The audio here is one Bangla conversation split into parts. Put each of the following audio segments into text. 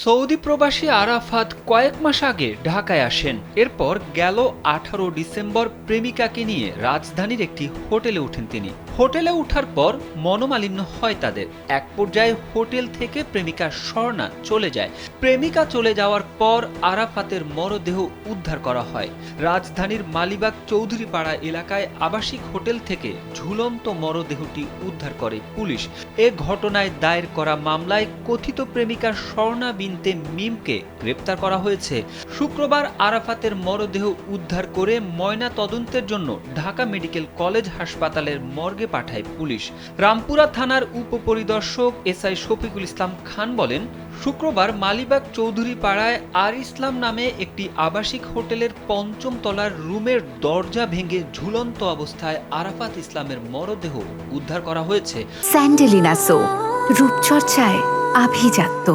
সৌদি প্রবাসী আরাফাত কয়েক মাস আগে ঢাকায় আসেন। এরপর গেল 18 ডিসেম্বর প্রেমিকাকে নিয়ে রাজধানীর একটি হোটেলে ওঠেন তিনি। হোটেলে ওঠার পর মনোমালিন্য হয় তাদের। এক পর্যায়ে হোটেল থেকে প্রেমিকা স্বর্ণা চলে যায়। প্রেমিকা চলে যাওয়ার পর আরাফাতের মরদেহ উদ্ধার করা হয়। রাজধানীর মালিবাগ চৌধুরীপাড়া এলাকায় আবাসিক হোটেল থেকে ঝুলন্ত মরদেহটি উদ্ধার করে পুলিশ। এ ঘটনায় দায়ের করা মামলায় কথিত প্রেমিকা স্বর্ণা বিনতে মিমকে গ্রেপ্তার করা হয়েছে। শুক্রবার আরাফাতের মরদেহ উদ্ধার করে ময়না তদন্তের জন্য ঢাকা মেডিকেল কলেজ হাসপাতালের মর্গে পাঠায় পুলিশ। রামপুরা থানার উপপরিদর্শক এসআই শফিকুল ইসলাম খান বলেন, শুক্রবার মালিবাগ চৌধুরীপাড়ায় আর ইসলাম নামে একটি আবাসিক হোটেলের ৫ম তলার রুমের দরজা ভেঙে ঝুলন্ত অবস্থায় আরাফাত ইসলামের মরদেহ উদ্ধার করা হয়েছে। স্যান্ডেলিনা সো, রূপচর্চায় আভিজাত্য।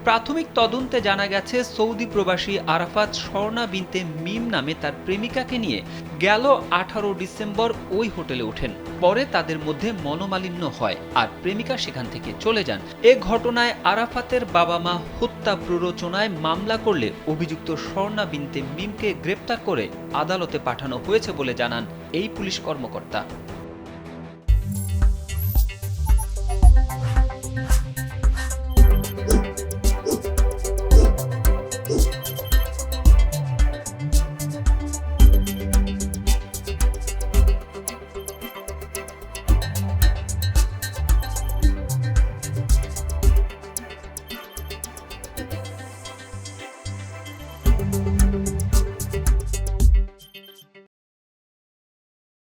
প্রাথমিক তদন্তে জানা গেছে, সৌদি প্রবাসী আরাফাত স্বর্ণা বিনতে মিম নামে তার প্রেমিকাকে নিয়ে গেল 18 ডিসেম্বর ওই হোটেলে ওঠেন। পরে তাদের মধ্যে মনোমালিন্য হয় আর প্রেমিকা সেখান থেকে চলে যান। এ ঘটনায় আরাফাতের বাবা মা হত্যা প্ররোচনায় মামলা করলে অভিযুক্ত স্বর্ণা বিনতে মিমকে গ্রেপ্তার করে আদালতে পাঠানো হয়েছে বলে জানান এই পুলিশ কর্মকর্তা।